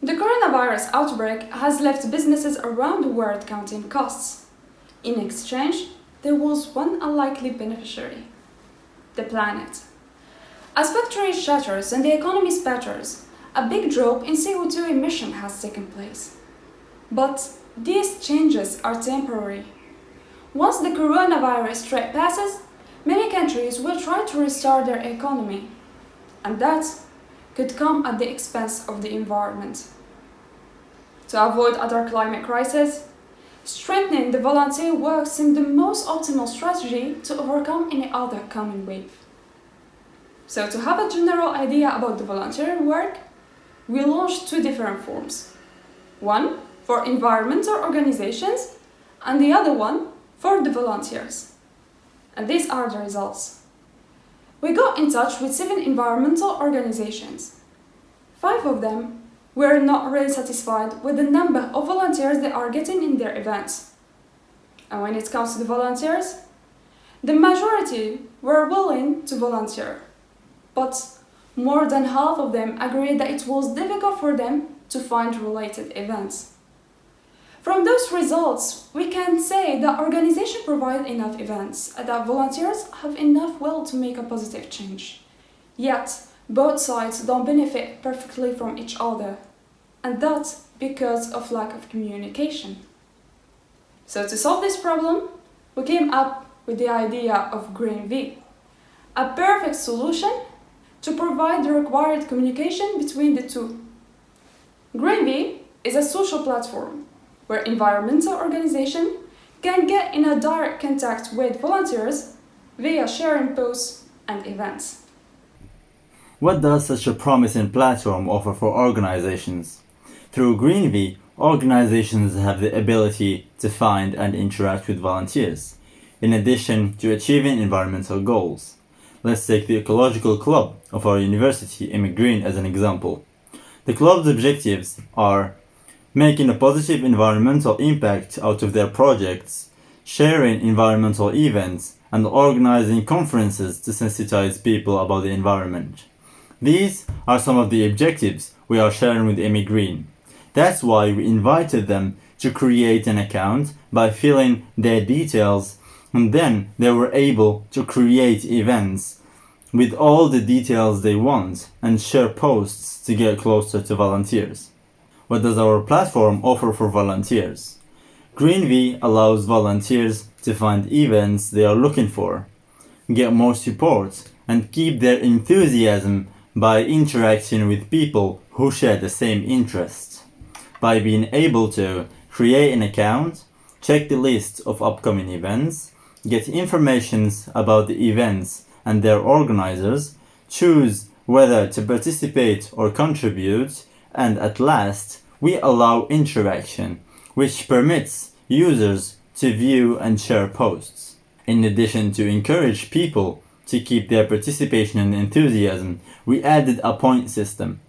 The coronavirus outbreak has left businesses around the world counting costs. In exchange, there was one unlikely beneficiary: the planet. As factories shatters and the economy spatters, a big drop in CO2 emission has taken place. But these changes are temporary. Once the coronavirus threat passes, many countries will try to restart their economy, and that could come at the expense of the environment. To avoid other climate crises, strengthening the volunteer work seemed the most optimal strategy to overcome any other coming wave. So to have a general idea about the volunteer work, we launched two different forms. One for environmental organizations and the other one for the volunteers. And these are the results. We got in touch with 7 environmental organizations. 5 of them were not really satisfied with the number of volunteers they are getting in their events. And when it comes to the volunteers, the majority were willing to volunteer, but more than half of them agreed that it was difficult for them to find related events. From those results, we can say that organizations provide enough events and that volunteers have enough will to make a positive change. Yet, both sides don't benefit perfectly from each other, and that's because of lack of communication. So to solve this problem, we came up with the idea of GreenV, a perfect solution to provide the required communication between the two. GreenV is a social platform where environmental organizations can get in a direct contact with volunteers via sharing posts and events. What does such a promising platform offer for organizations? Through GreenV, organizations have the ability to find and interact with volunteers, in addition to achieving environmental goals. Let's take the ecological club of our university, Green, as an example. The club's objectives are making a positive environmental impact out of their projects, sharing environmental events, and organizing conferences to sensitize people about the environment. These are some of the objectives we are sharing with Green. That's why we invited them to create an account by filling their details, and then they were able to create events with all the details they want and share posts to get closer to volunteers. What does our platform offer for volunteers? GreenV allows volunteers to find events they are looking for, get more support, and keep their enthusiasm by interacting with people who share the same interests. By being able to create an account, check the list of upcoming events, get information about the events and their organizers, choose whether to participate or contribute, and at last, we allow interaction, which permits users to view and share posts. In addition to encourage people to keep their participation and enthusiasm, we added a point system.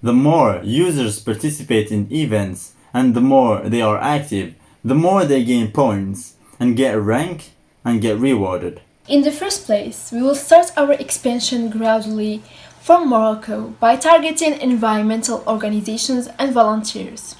The more users participate in events and the more they are active, the more they gain points and get a rank and get rewarded. In the first place, we will start our expansion gradually from Morocco by targeting environmental organizations and volunteers.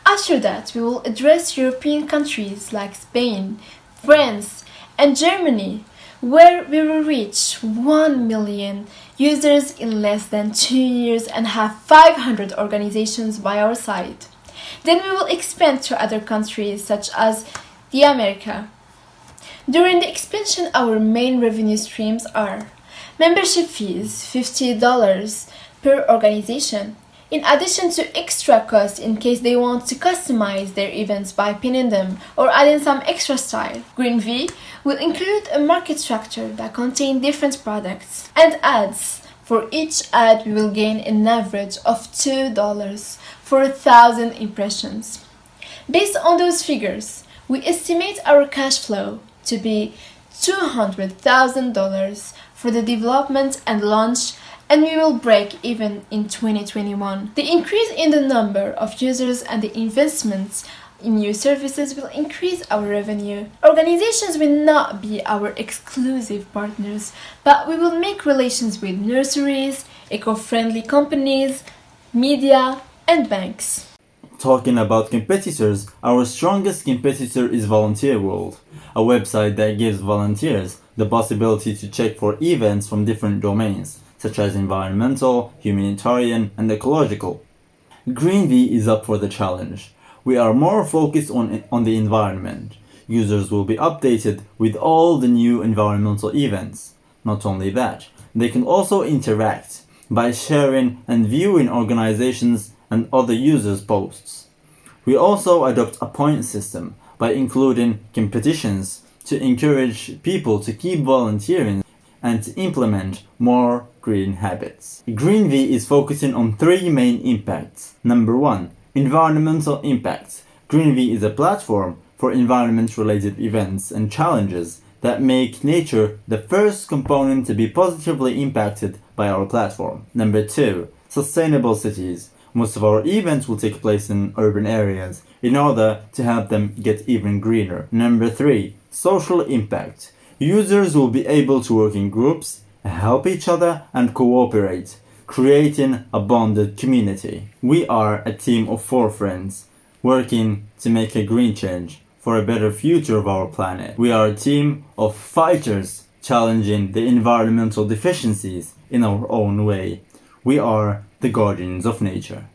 After that, we will address European countries like Spain, France, and Germany, where we will reach 1 million users in less than 2 years and have 500 organizations by our side. Then we will expand to other countries such as the America. During the expansion, our main revenue streams are membership fees, $50 per organization, in addition to extra costs in case they want to customize their events by pinning them or adding some extra style. GreenV will include a market structure that contains different products and ads. For each ad, we will gain an average of $2 for 1,000 impressions. Based on those figures, we estimate our cash flow to be $200,000 for the development and launch, and we will break even in 2021. The increase in the number of users and the investments in new services will increase our revenue. Organizations will not be our exclusive partners, but we will make relations with nurseries, eco-friendly companies, media, and banks. Talking about competitors, our strongest competitor is Volunteer World, a website that gives volunteers the possibility to check for events from different domains, such as environmental, humanitarian, and ecological. GreenV is up for the challenge. We are more focused on the environment. Users will be updated with all the new environmental events. Not only that, they can also interact by sharing and viewing organizations and other users' posts. We also adopt a point system by including competitions to encourage people to keep volunteering and to implement more green habits. GreenV is focusing on three main impacts. Number 1, environmental impacts. GreenV is a platform for environment-related events and challenges that make nature the first component to be positively impacted by our platform. Number 2, sustainable cities. Most of our events will take place in urban areas in order to help them get even greener. Number 3, social impact. Users will be able to work in groups, help each other, and cooperate, creating a bonded community. We are a team of 4 friends working to make a green change for a better future of our planet. We are a team of fighters challenging the environmental deficiencies in our own way. We are the guardians of nature.